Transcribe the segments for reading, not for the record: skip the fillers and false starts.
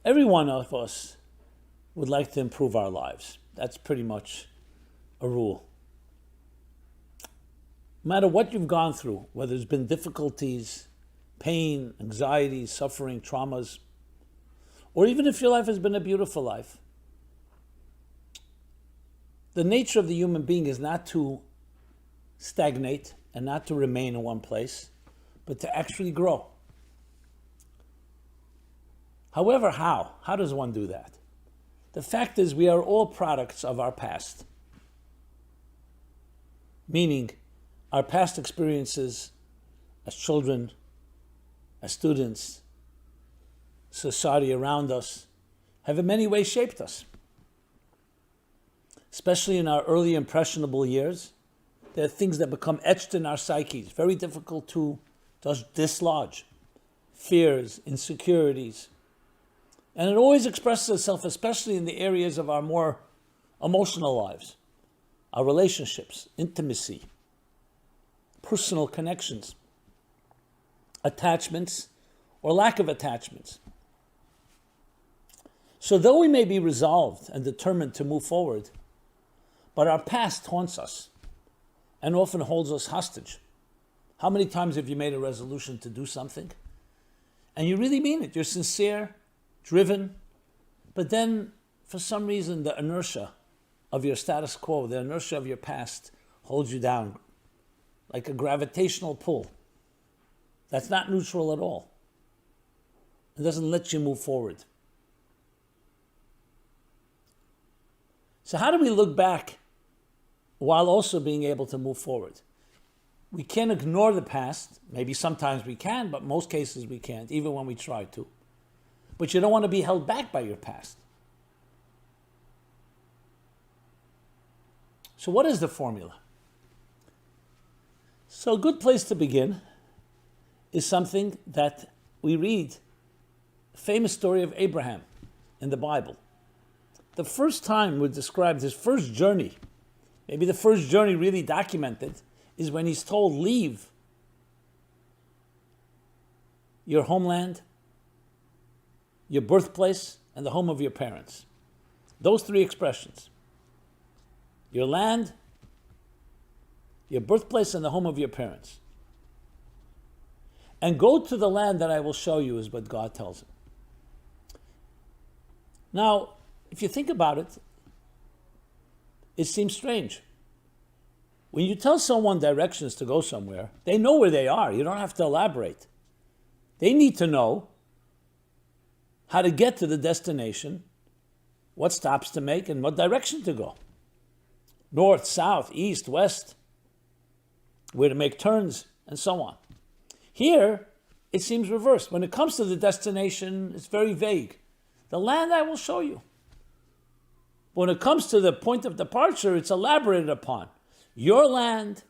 Every one of us would like to improve our lives. That's pretty much a rule. No matter what you've gone through, whether there's been difficulties, pain, anxiety, suffering, traumas, or even if your life has been a beautiful life, the nature of the human being is not to stagnate and not to remain in one place, but to actually grow. However, how? How does one do that? The fact is, we are all products of our past. Meaning, our past experiences as children, as students, society around us, have in many ways shaped us. Especially in our early impressionable years, there are things that become etched in our psyches, very difficult to just dislodge. Fears, insecurities. And it always expresses itself, especially in the areas of our more emotional lives, our relationships, intimacy, personal connections, attachments, or lack of attachments. So though we may be resolved and determined to move forward, but our past haunts us and often holds us hostage. How many times have you made a resolution to do something and you really mean it? You're sincere, driven, but then for some reason the inertia of your status quo, the inertia of your past holds you down like a gravitational pull. That's not neutral at all. It doesn't let you move forward. So how do we look back while also being able to move forward? We can't ignore the past. Maybe sometimes we can, but most cases we can't, even when we try to. But you don't want to be held back by your past. So what is the formula? So a good place to begin is something that we read, the famous story of Abraham in the Bible. The first time we described his first journey, maybe the first journey really documented, is when he's told, leave your homeland, your birthplace, and the home of your parents. Those three expressions. Your land, your birthplace, and the home of your parents. And go to the land that I will show you, is what God tells him. Now, if you think about it, it seems strange. When you tell someone directions to go somewhere, they know where they are. You don't have to elaborate. They need to know how to get to the destination, what stops to make, and what direction to go. North, south, east, west, where to make turns, and so on. Here, it seems reversed. When it comes to the destination, it's very vague. The land I will show you. When it comes to the point of departure, it's elaborated upon. Your land,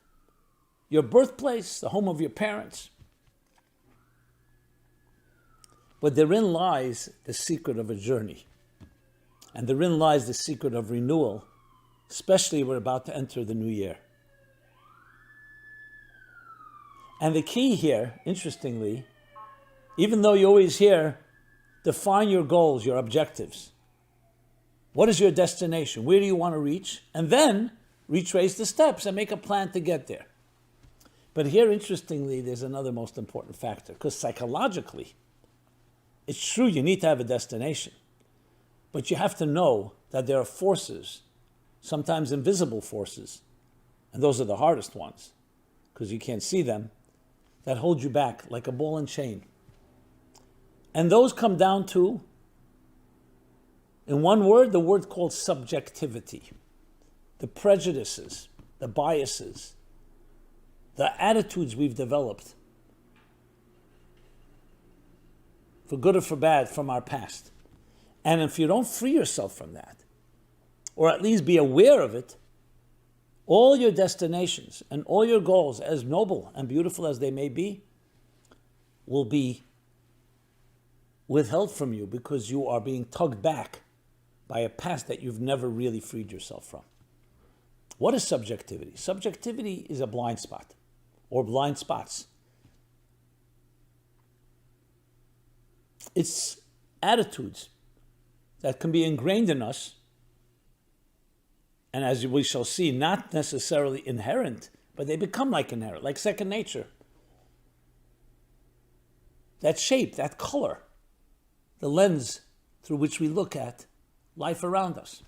your birthplace, the home of your parents. But therein lies the secret of a journey. And therein lies the secret of renewal, especially we're about to enter the new year. And the key here, interestingly, even though you always hear, define your goals, your objectives. What is your destination? Where do you want to reach? And then retrace the steps and make a plan to get there. But here, interestingly, there's another most important factor, because psychologically, it's true you need to have a destination, but you have to know that there are forces, sometimes invisible forces, and those are the hardest ones, because you can't see them, that hold you back like a ball and chain. And those come down to, in one word, the word called subjectivity. The prejudices, the biases, the attitudes we've developed, for good or for bad, from our past. And if you don't free yourself from that, or at least be aware of it, all your destinations and all your goals, as noble and beautiful as they may be, will be withheld from you because you are being tugged back by a past that you've never really freed yourself from. What is subjectivity? Subjectivity is a blind spot, or blind spots. It's attitudes that can be ingrained in us, and as we shall see, not necessarily inherent, but they become like inherent, like second nature. That shape, that color, the lens through which we look at life around us.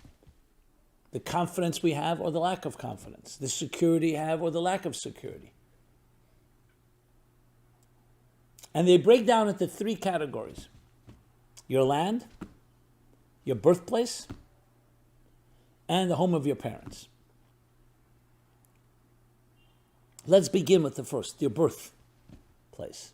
The confidence we have or the lack of confidence. The security you have or the lack of security. And they break down into three categories. Your land, your birthplace, and the home of your parents. Let's begin with the first, your birthplace.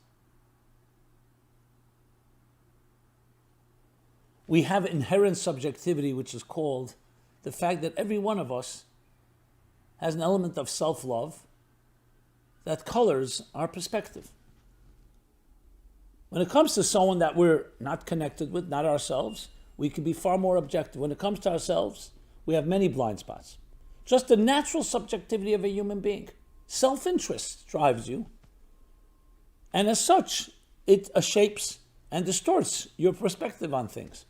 We have inherent subjectivity, which is called the fact that every one of us has an element of self-love that colors our perspective. When it comes to someone that we're not connected with, not ourselves, we can be far more objective. When it comes to ourselves, we have many blind spots. Just the natural subjectivity of a human being. Self-interest drives you. And as such, it shapes and distorts your perspective on things.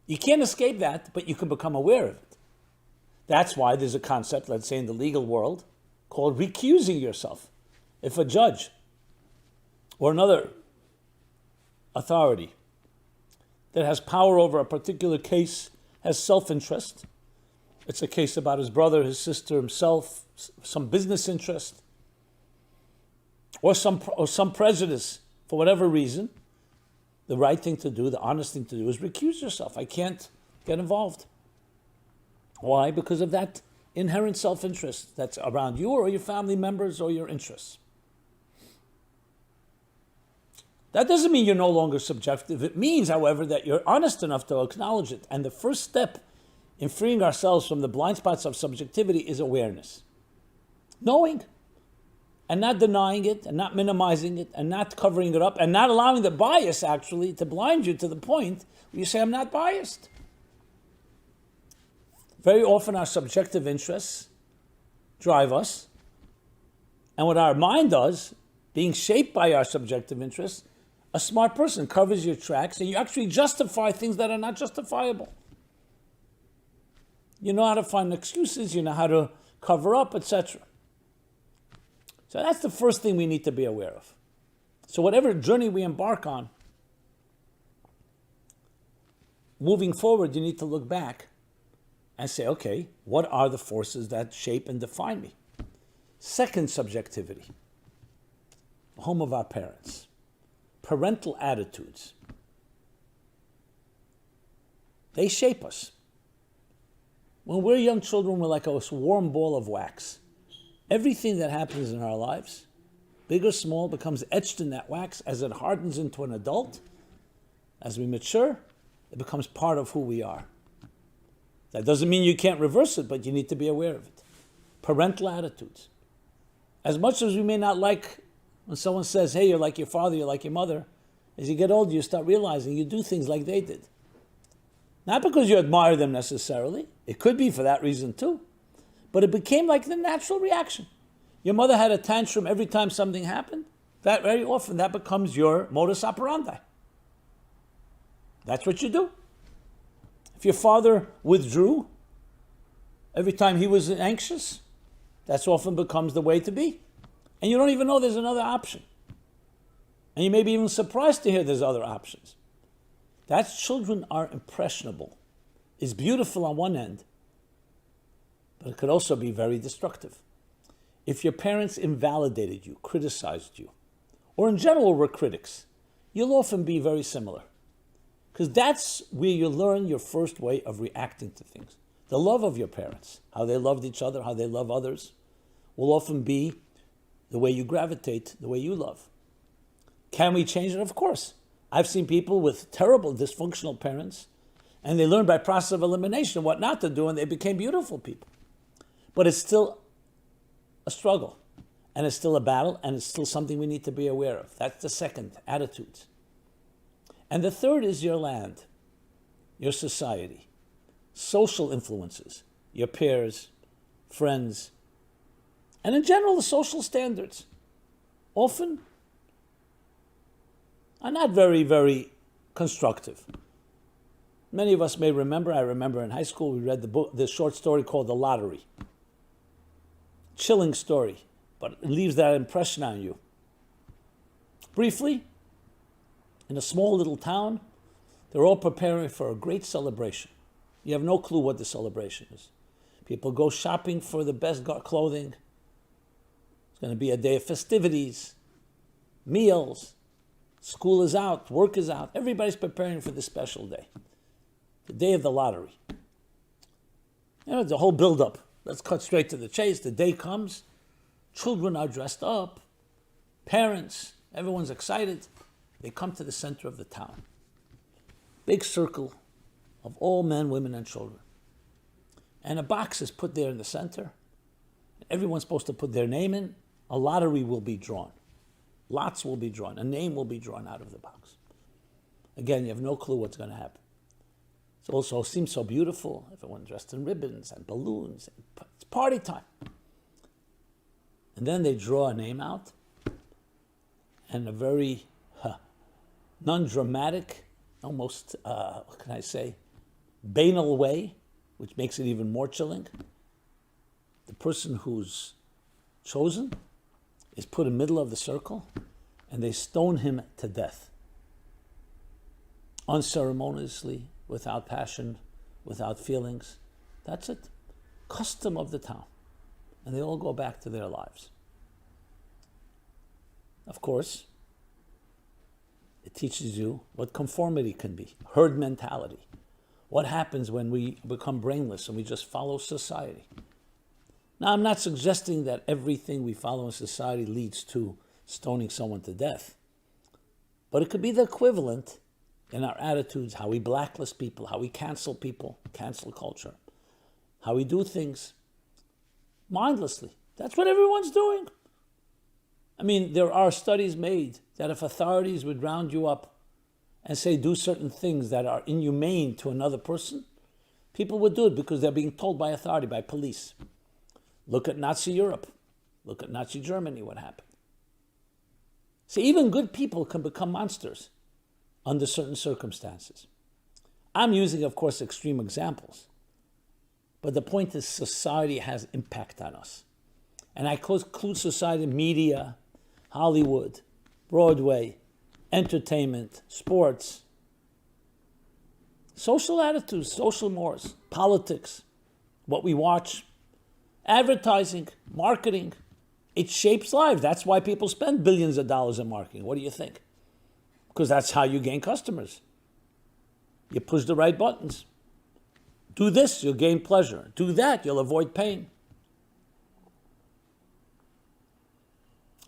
You can't escape that, but you can become aware of it. That's why there's a concept, let's say in the legal world, called recusing yourself. If a judge or another authority that has power over a particular case has self-interest, it's a case about his brother, his sister, himself, some business interest, or some prejudice for whatever reason, the right thing to do, the honest thing to do is recuse yourself. I can't get involved. Why? Because of that inherent self-interest that's around you or your family members or your interests. That doesn't mean you're no longer subjective. It means, however, that you're honest enough to acknowledge it. And the first step in freeing ourselves from the blind spots of subjectivity is awareness. Knowing. And not denying it, and not minimizing it, and not covering it up, and not allowing the bias, actually, to blind you to the point where you say, I'm not biased. Very often our subjective interests drive us. And what our mind does, being shaped by our subjective interests, a smart person covers your tracks, and you actually justify things that are not justifiable. You know how to find excuses, you know how to cover up, etc. So that's the first thing we need to be aware of. So whatever journey we embark on, moving forward, you need to look back and say, okay, what are the forces that shape and define me? Second, subjectivity. The home of our parents. Parental attitudes. They shape us. When we're young children, we're like a warm ball of wax. Everything that happens in our lives, big or small, becomes etched in that wax. As it hardens into an adult, as we mature, it becomes part of who we are. That doesn't mean you can't reverse it, but you need to be aware of it. Parental attitudes. As much as we may not like when someone says, hey, you're like your father, you're like your mother, as you get older, you start realizing you do things like they did. Not because you admire them necessarily. It could be for that reason too. But it became like the natural reaction. Your mother had a tantrum every time something happened. That very often, that becomes your modus operandi. That's what you do. If your father withdrew every time he was anxious, that's often becomes the way to be. And you don't even know there's another option. And you may be even surprised to hear there's other options. That children are impressionable is beautiful on one end, but it could also be very destructive. If your parents invalidated you, criticized you, or in general were critics, you'll often be very similar. Because that's where you learn your first way of reacting to things. The love of your parents, how they loved each other, how they love others, will often be the way you gravitate, the way you love. Can we change it? Of course. I've seen people with terrible dysfunctional parents, and they learned by process of elimination what not to do, and they became beautiful people. But it's still a struggle, and it's still a battle, and it's still something we need to be aware of. That's the second, attitudes. And the third is your land, your society, social influences, your peers, friends, and in general, the social standards often are not very, very constructive. Many of us may remember, I remember in high school we read the short story called The Lottery. Chilling story, but it leaves that impression on you. Briefly, in a small little town, they're all preparing for a great celebration. You have no clue what the celebration is. People go shopping for the best clothing. It's going to be a day of festivities, meals. School is out, work is out. Everybody's preparing for this special day, the day of the lottery. The whole build-up. Let's cut straight to the chase. The day comes. Children are dressed up. Parents, everyone's excited. They come to the center of the town. Big circle of all men, women, and children. And a box is put there in the center. Everyone's supposed to put their name in. A lottery will be drawn. Lots will be drawn. A name will be drawn out of the box. Again, you have no clue what's going to happen. It also seems so beautiful. Everyone dressed in ribbons and balloons. It's party time. And then they draw a name out. And a very non-dramatic, almost, what can I say, banal way, which makes it even more chilling. The person who's chosen is put in the middle of the circle, and they stone him to death. Unceremoniously, without passion, without feelings. That's it. Custom of the town. And they all go back to their lives. Of course, it teaches you what conformity can be, herd mentality. What happens when we become brainless and we just follow society? Now, I'm not suggesting that everything we follow in society leads to stoning someone to death. But it could be the equivalent in our attitudes, how we blacklist people, how we cancel people, cancel culture, how we do things mindlessly. That's what everyone's doing. I mean, there are studies made that if authorities would round you up and say do certain things that are inhumane to another person, people would do it because they're being told by authority, by police. Look at Nazi Europe. Look at Nazi Germany, what happened. See, even good people can become monsters under certain circumstances. I'm using, of course, extreme examples. But the point is society has impact on us. And I include society, media, Hollywood, Broadway, entertainment, sports, social attitudes, social mores, politics, what we watch, advertising, marketing. It shapes lives. That's why people spend billions of dollars in marketing. What do you think? Because that's how you gain customers. You push the right buttons. Do this, you'll gain pleasure. Do that, you'll avoid pain.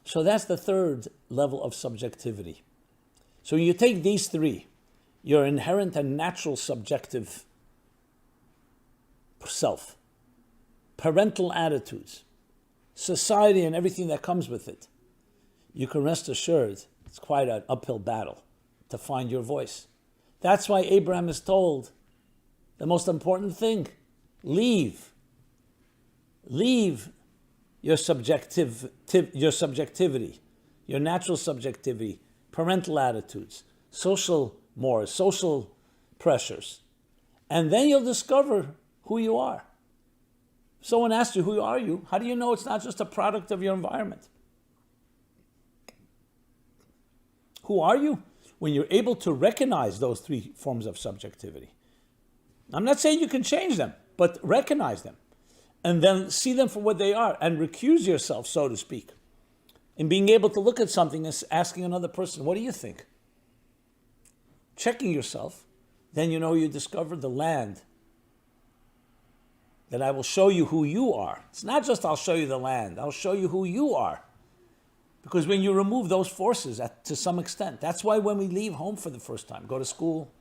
So that's the third level of subjectivity. So you take these three, your inherent and natural subjective self, parental attitudes, society and everything that comes with it. You can rest assured it's quite an uphill battle to find your voice. That's why Abraham is told the most important thing, leave your subjectivity, your natural subjectivity, parental attitudes, social mores, social pressures. And then you'll discover who you are. If someone asks you, who are you? How do you know it's not just a product of your environment? Who are you? When you're able to recognize those three forms of subjectivity. I'm not saying you can change them, but recognize them. And then see them for what they are and recuse yourself, so to speak, in being able to look at something and asking another person, what do you think? Checking yourself, then you know you discovered the land that I will show you who you are. It's not just I'll show you the land, I'll show you who you are. Because when you remove those forces to some extent, that's why when we leave home for the first time, go to school,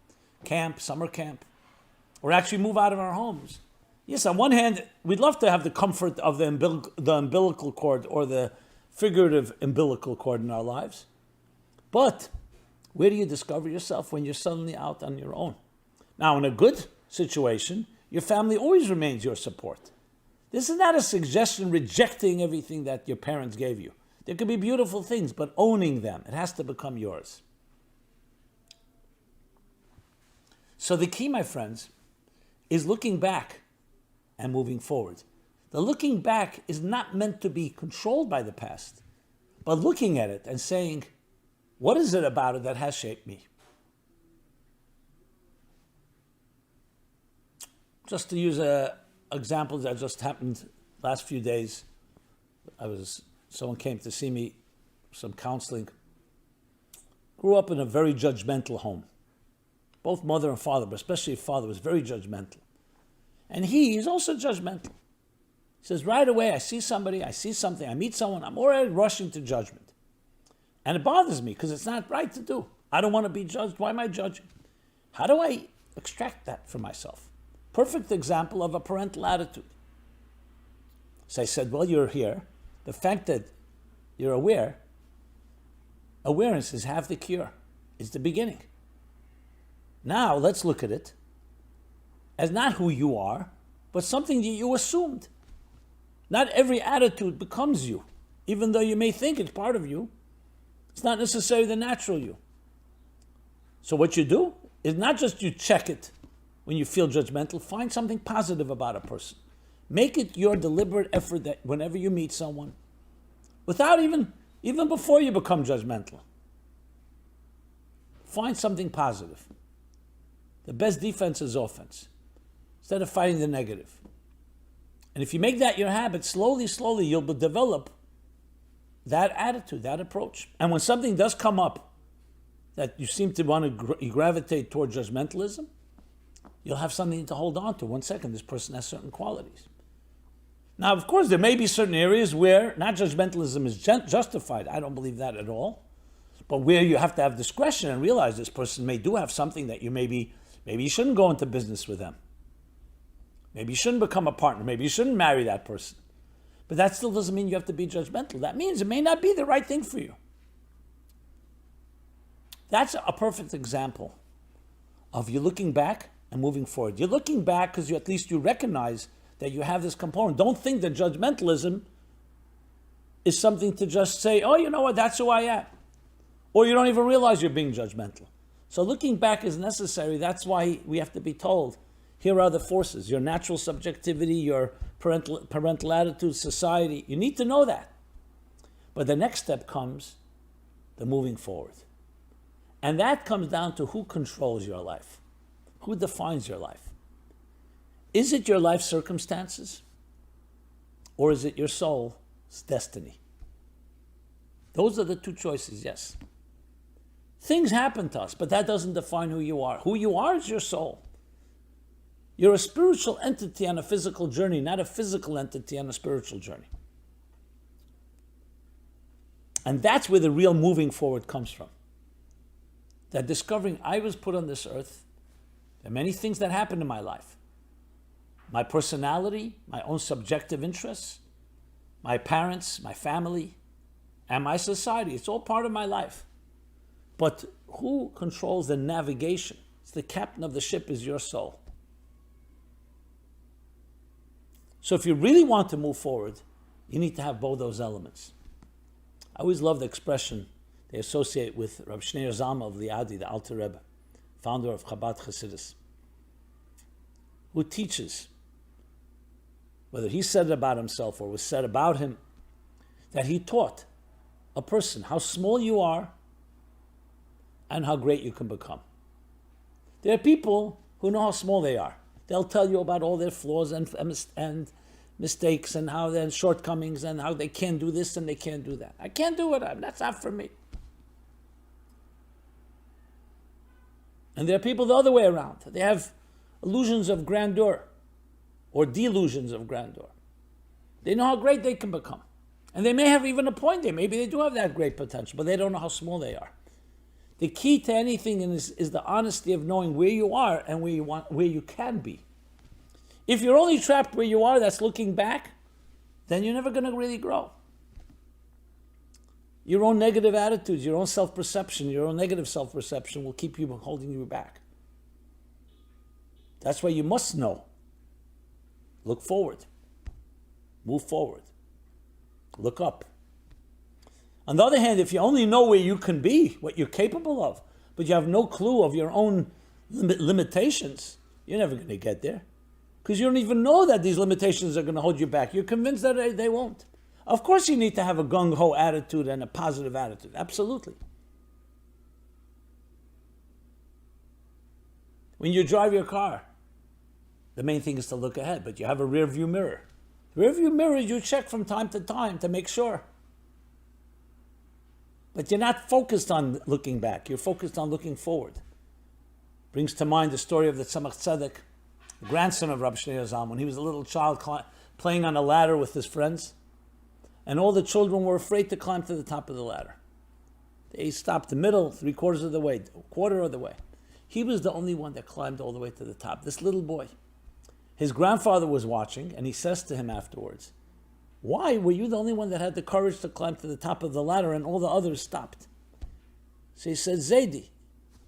camp, summer camp, or actually move out of our homes. Yes, on one hand, we'd love to have the comfort of the umbilical cord or the figurative umbilical cord in our lives. But where do you discover yourself when you're suddenly out on your own? Now, in a good situation, your family always remains your support. This is not a suggestion rejecting everything that your parents gave you. There could be beautiful things, but owning them, it has to become yours. So the key, my friends, is looking back and moving forward. The looking back is not meant to be controlled by the past, but looking at it and saying, what is it about it that has shaped me? Just to use an example that just happened last few days, someone came to see me, some counseling. Grew up in a very judgmental home. Both mother and father, but especially father, was very judgmental. And he's also judgmental. He says, right away, I see somebody, I see something, I meet someone, I'm already rushing to judgment. And it bothers me because it's not right to do. I don't want to be judged. Why am I judging? How do I extract that from myself? Perfect example of a parental attitude. So I said, well, you're here. The fact that you're aware, awareness is half the cure. It's the beginning. Now let's look at it as not who you are, but something that you assumed. Not every attitude becomes you. Even though you may think it's part of you, it's not necessarily the natural you. So what you do is not just you check it when you feel judgmental, find something positive about a person. Make it your deliberate effort that whenever you meet someone, without even before you become judgmental, find something positive. The best defense is offense, instead of fighting the negative. And if you make that your habit, slowly, you'll develop that attitude, that approach. And when something does come up that you seem to want to gravitate toward judgmentalism, you'll have something to hold on to. 1 second, this person has certain qualities. Now, of course, there may be certain areas where not judgmentalism is justified. I don't believe that at all. But where you have to have discretion and realize this person may do have something that you maybe you shouldn't go into business with them. Maybe you shouldn't become a partner. Maybe you shouldn't marry that person. But that still doesn't mean you have to be judgmental. That means it may not be the right thing for you. That's a perfect example of you looking back and moving forward. You're looking back because at least you recognize that you have this component. Don't think that judgmentalism is something to just say, oh, you know what, that's who I am. Or you don't even realize you're being judgmental. So looking back is necessary. That's why we have to be told, here are the forces, your natural subjectivity, your parental attitude, society. You need to know that. But the next step comes the moving forward. And that comes down to who controls your life. Who defines your life? Is it your life circumstances? Or is it your soul's destiny? Those are the two choices, yes. Things happen to us, but that doesn't define who you are. Who you are is your soul. You're a spiritual entity on a physical journey, not a physical entity on a spiritual journey. And that's where the real moving forward comes from. That discovering I was put on this earth, there are many things that happened in my life. My personality, my own subjective interests, my parents, my family, and my society. It's all part of my life. But who controls the navigation? It's the captain of the ship is your soul. So if you really want to move forward, you need to have both those elements. I always love the expression they associate with Rav Shneur Zalman of Liadi, the Alter Rebbe, founder of Chabad Chassidus, who teaches, whether he said it about himself or was said about him, that he taught a person how small you are and how great you can become. There are people who know how small they are. They'll tell you about all their flaws and mistakes and how their shortcomings and how they can't do this and they can't do that. I can't do it. That's not for me. And there are people the other way around. They have illusions of grandeur or delusions of grandeur. They know how great they can become. And they may have even a point there. Maybe they do have that great potential, but they don't know how small they are. The key to anything is the honesty of knowing where you are and where you can be. If you're only trapped where you are, that's looking back, then you're never going to really grow. Your own negative attitudes, your own self-perception, your own negative self-perception will keep you holding you back. That's why you must know. Look forward. Move forward. Look up. On the other hand, if you only know where you can be, what you're capable of, but you have no clue of your own Limitations, you're never going to get there. Because you don't even know that these limitations are going to hold you back. You're convinced that they won't. Of course you need to have a gung-ho attitude and a positive attitude. Absolutely. When you drive your car, the main thing is to look ahead, but you have a rear view mirror. Rear view mirror you check from time to time to make sure. But you're not focused on looking back. You're focused on looking forward. Brings to mind the story of the Tzemach Tzedek, the grandson of Rabbi Shneur Zalman, when he was a little child playing on a ladder with his friends, and all the children were afraid to climb to the top of the ladder. They stopped the middle, 3/4 of the way, quarter of the way. He was the only one that climbed all the way to the top, this little boy. His grandfather was watching, and he says to him afterwards, "Why were you the only one that had the courage to climb to the top of the ladder and all the others stopped?" So he said, "Zaidi,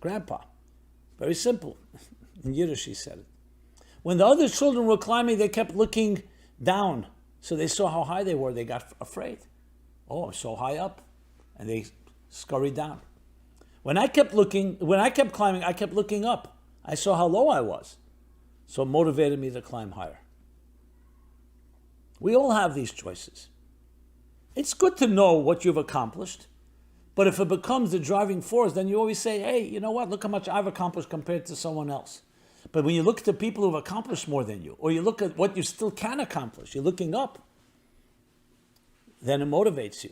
Grandpa." Very simple. In Yiddish he said it. When the other children were climbing, they kept looking down. So they saw how high they were. They got afraid. Oh, I'm so high up. And they scurried down. When I kept climbing, I kept looking up. I saw how low I was. So it motivated me to climb higher. We all have these choices. It's good to know what you've accomplished. But if it becomes the driving force, then you always say, hey, you know what? Look how much I've accomplished compared to someone else. But when you look at the people who've accomplished more than you, or you look at what you still can accomplish, you're looking up, then it motivates you.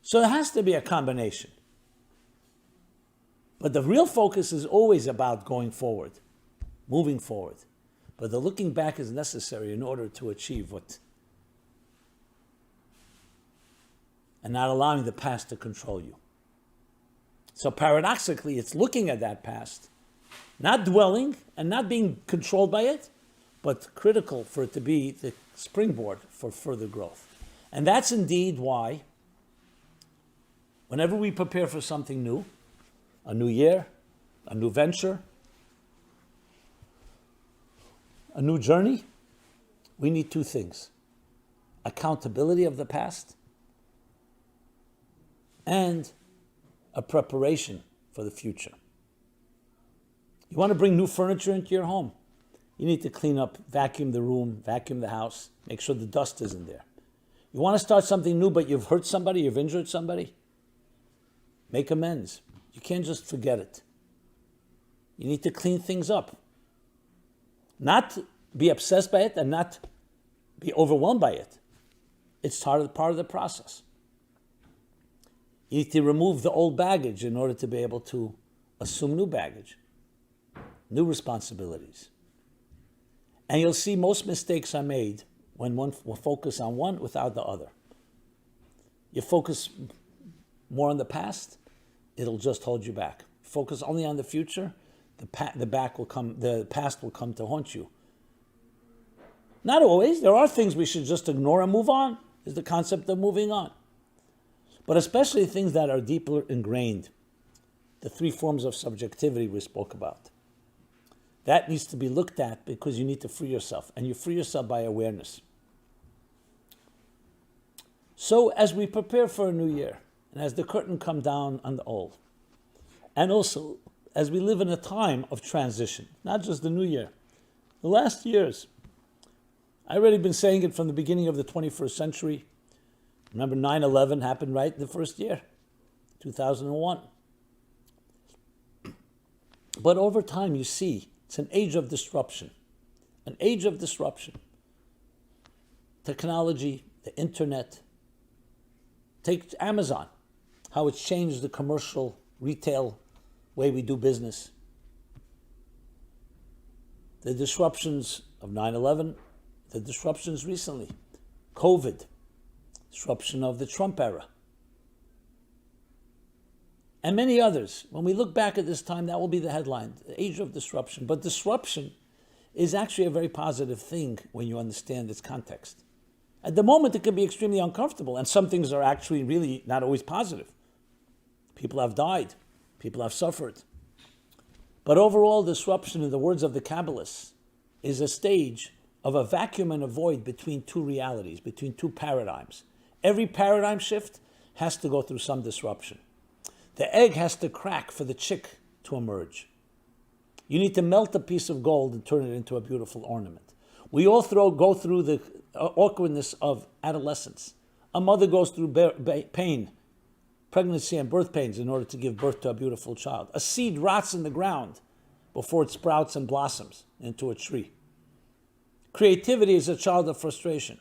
So there has to be a combination. But the real focus is always about going forward, moving forward. But the looking back is necessary in order to achieve what, and not allowing the past to control you. So paradoxically, it's looking at that past, not dwelling and not being controlled by it, but critical for it to be the springboard for further growth. And that's indeed why, whenever we prepare for something new, a new year, a new venture, a new journey, we need two things: accountability of the past and a preparation for the future. You want to bring new furniture into your home, you need to clean up, vacuum the room, vacuum the house, make sure the dust isn't there. You want to start something new, but you've hurt somebody, you've injured somebody, make amends. You can't just forget it. You need to clean things up. Not be obsessed by it and not be overwhelmed by it. It's part of the process. You need to remove the old baggage in order to be able to assume new baggage, new responsibilities. And you'll see most mistakes are made when one will focus on one without the other. You focus more on the past, it'll just hold you back. Focus only on the future, the past will come to haunt you. Not always. There are things we should just ignore and move on. Is the concept of moving on. But especially things that are deeper ingrained. The 3 forms of subjectivity we spoke about. That needs to be looked at because you need to free yourself. And you free yourself by awareness. So as we prepare for a new year, and as the curtain comes down on the old, and also as we live in a time of transition, not just the new year, the last years, I've already been saying it from the beginning of the 21st century. Remember 9/11 happened right in the first year, 2001. But over time you see, it's an age of disruption. An age of disruption. Technology, the internet. Take Amazon, how it's changed the commercial, retail way we do business. The disruptions of 9/11, the disruptions recently, COVID, disruption of the Trump era, and many others. When we look back at this time, that will be the headline, the age of disruption. But disruption is actually a very positive thing when you understand its context. At the moment, it can be extremely uncomfortable, and some things are actually really not always positive. People have died. People have suffered. But overall, disruption, in the words of the Kabbalists, is a stage of a vacuum and a void between two realities, between two paradigms. Every paradigm shift has to go through some disruption. The egg has to crack for the chick to emerge. You need to melt a piece of gold and turn it into a beautiful ornament. We all go through the awkwardness of adolescence. A mother goes through pain, pregnancy and birth pains in order to give birth to a beautiful child. A seed rots in the ground before it sprouts and blossoms into a tree. Creativity is a child of frustration.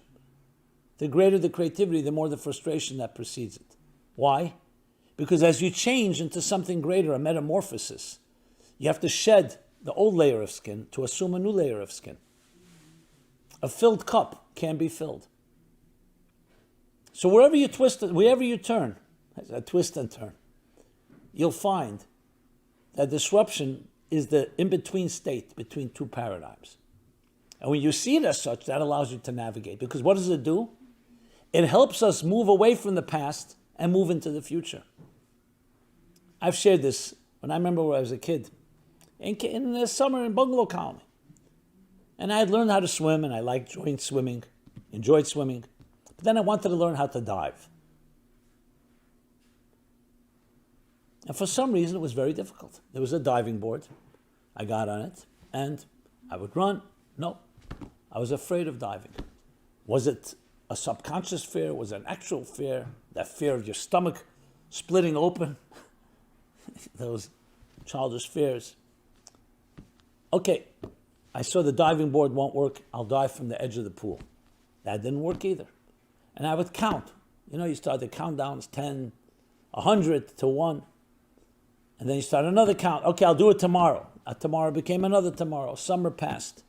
The greater the creativity, the more the frustration that precedes it. Why? Because as you change into something greater, a metamorphosis, you have to shed the old layer of skin to assume a new layer of skin. A filled cup can be filled. So wherever you turn, a twist and turn, you'll find that disruption is the in-between state between two paradigms. And when you see it as such, that allows you to navigate. Because what does it do? It helps us move away from the past and move into the future. I've shared this when I remember when I was a kid, in the summer in Bungalow Colony. And I had learned how to swim, and I enjoyed swimming. But then I wanted to learn how to dive. And for some reason, it was very difficult. There was a diving board. I got on it, and I would run. No, I was afraid of diving. Was it a subconscious fear? Was it an actual fear? That fear of your stomach splitting open? Those childish fears. Okay, I saw the diving board won't work. I'll dive from the edge of the pool. That didn't work either. And I would count. You start the countdowns, 10, 100 to 1. And then you start another count. Okay, I'll do it tomorrow. Tomorrow became another tomorrow. Summer passed.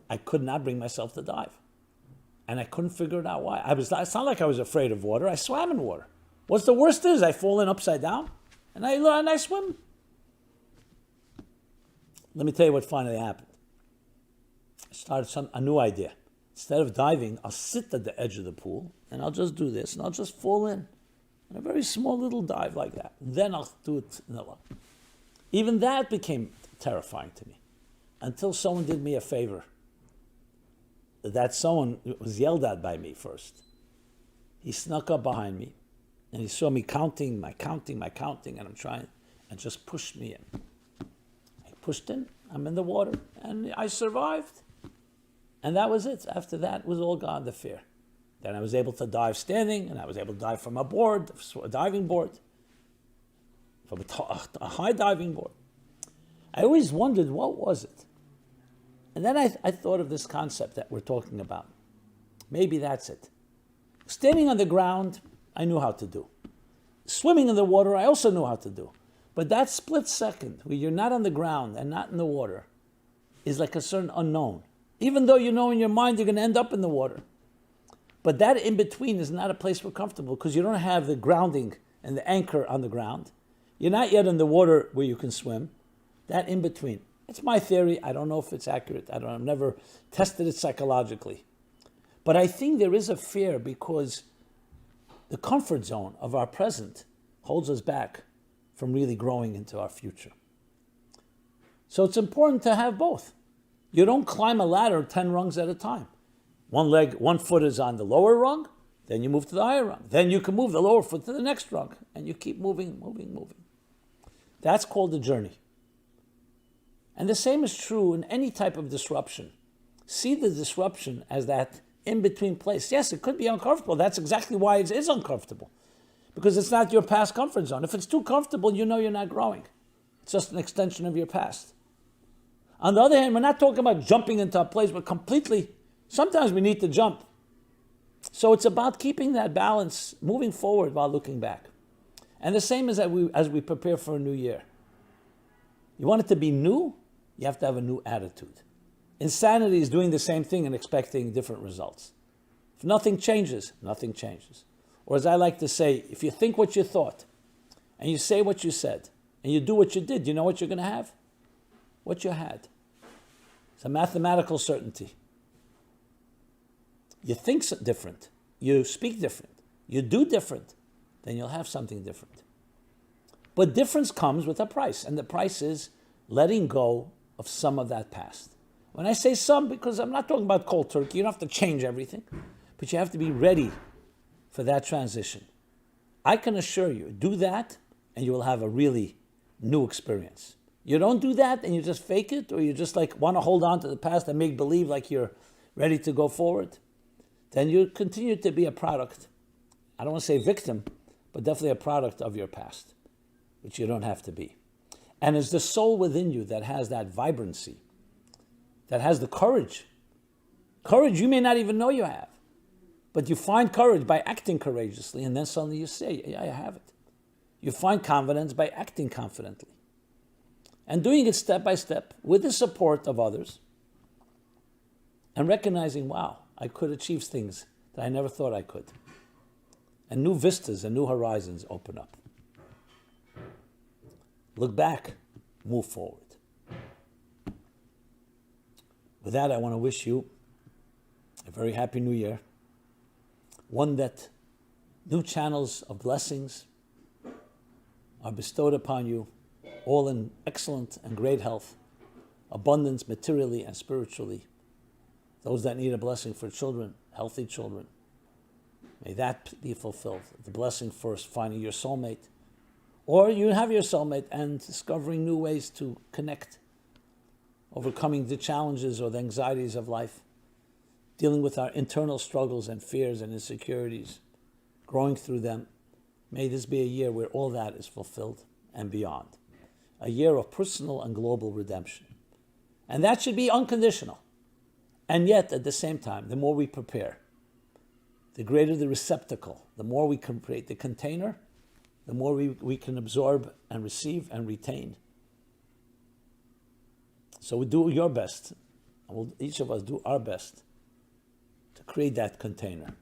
I could not bring myself to dive. And I couldn't figure it out why. It's not like I was afraid of water. I swam in water. What's the worst is I fall in upside down and I swim. Let me tell you what finally happened. I started a new idea. Instead of diving, I'll sit at the edge of the pool and I'll just do this and I'll just fall in a very small little dive like that. And then I'll do it. Even that became terrifying to me until someone did me a favor. That someone was yelled at by me first. He snuck up behind me and he saw me counting, and I'm trying, and just pushed me in. I pushed in, I'm in the water, and I survived. And that was it. After that, it was all gone, the fear. Then I was able to dive standing, and I was able to dive from a diving board, from a high diving board. I always wondered, what was it? And then I thought of this concept that we're talking about. Maybe that's it. Standing on the ground, I knew how to do. Swimming in the water, I also knew how to do. But that split second where you're not on the ground and not in the water is like a certain unknown. Even though you know in your mind you're going to end up in the water. But that in between is not a place we're comfortable because you don't have the grounding and the anchor on the ground. You're not yet in the water where you can swim. That in between. It's my theory. I don't know if it's accurate. I've never tested it psychologically. But I think there is a fear because the comfort zone of our present holds us back from really growing into our future. So it's important to have both. You don't climb a ladder 10 rungs at a time. One foot is on the lower rung, then you move to the higher rung. Then you can move the lower foot to the next rung, and you keep moving. That's called the journey. And the same is true in any type of disruption. See the disruption as that in-between place. Yes, it could be uncomfortable. That's exactly why it is uncomfortable. Because it's not your past comfort zone. If it's too comfortable, you know you're not growing. It's just an extension of your past. On the other hand, we're not talking about jumping into a place, but completely, sometimes we need to jump. So it's about keeping that balance, moving forward while looking back. And the same as we prepare for a new year. You want it to be new, you have to have a new attitude. Insanity is doing the same thing and expecting different results. If nothing changes, nothing changes. Or as I like to say, if you think what you thought, and you say what you said, and you do what you did, you know what you're going to have? What you had. It's a mathematical certainty. You think different, you speak different, you do different, then you'll have something different. But difference comes with a price, and the price is letting go of some of that past. When I say some, because I'm not talking about cold turkey, you don't have to change everything, but you have to be ready for that transition. I can assure you, do that, and you will have a really new experience. You don't do that and you just fake it, or you just like want to hold on to the past and make believe like you're ready to go forward, then you continue to be a product. I don't want to say victim, but definitely a product of your past, which you don't have to be. And it's the soul within you that has that vibrancy, that has the courage. Courage you may not even know you have, but you find courage by acting courageously, and then suddenly you say, yeah, I have it. You find confidence by acting confidently and doing it step by step with the support of others, and recognizing, wow, I could achieve things that I never thought I could. And new vistas and new horizons open up. Look back, move forward. With that, I want to wish you a very happy new year. One that new channels of blessings are bestowed upon you, all in excellent and great health, abundance materially and spiritually. Those that need a blessing for children, healthy children, may that be fulfilled. The blessing first, finding your soulmate, or you have your soulmate and discovering new ways to connect, overcoming the challenges or the anxieties of life, dealing with our internal struggles and fears and insecurities, growing through them. May this be a year where all that is fulfilled and beyond. A year of personal and global redemption. And that should be unconditional. And yet, at the same time, the more we prepare, the greater the receptacle, the more we can create the container, the more we can absorb and receive and retain. So do your best, and we'll each of us do our best to create that container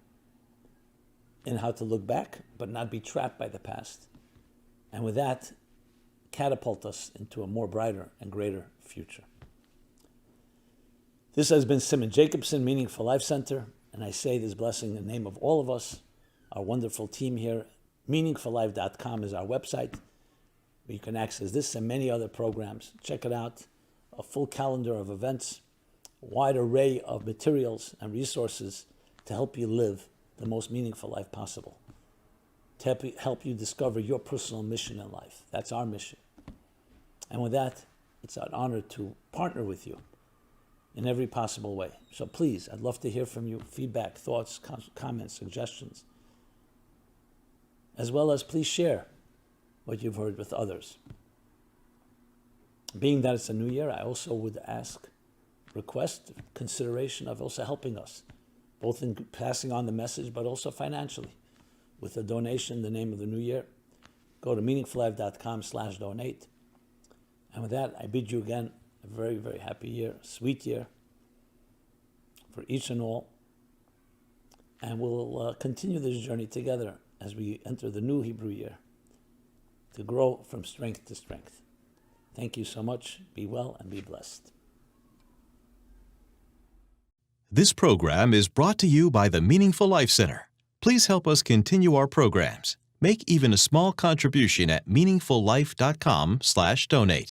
in how to look back, but not be trapped by the past. And with that, catapult us into a more brighter and greater future. This has been Simon Jacobson, Meaningful Life Center, and I say this blessing in the name of all of us, our wonderful team here. MeaningfulLife.com is our website, where you can access this and many other programs. Check it out, a full calendar of events, a wide array of materials and resources to help you live the most meaningful life possible, to help you discover your personal mission in life. That's our mission. And with that, it's an honor to partner with you in every possible way. So please, I'd love to hear from you, feedback, thoughts, comments, suggestions, as well as please share what you've heard with others. Being that it's a new year, I also would request consideration of also helping us, both in passing on the message, but also financially, with a donation in the name of the new year. Go to meaningfullife.com/donate. And with that, I bid you again a very, very happy year, sweet year for each and all. And we'll continue this journey together as we enter the new Hebrew year to grow from strength to strength. Thank you so much. Be well and be blessed. This program is brought to you by the Meaningful Life Center. Please help us continue our programs. Make even a small contribution at meaningfullife.com/donate.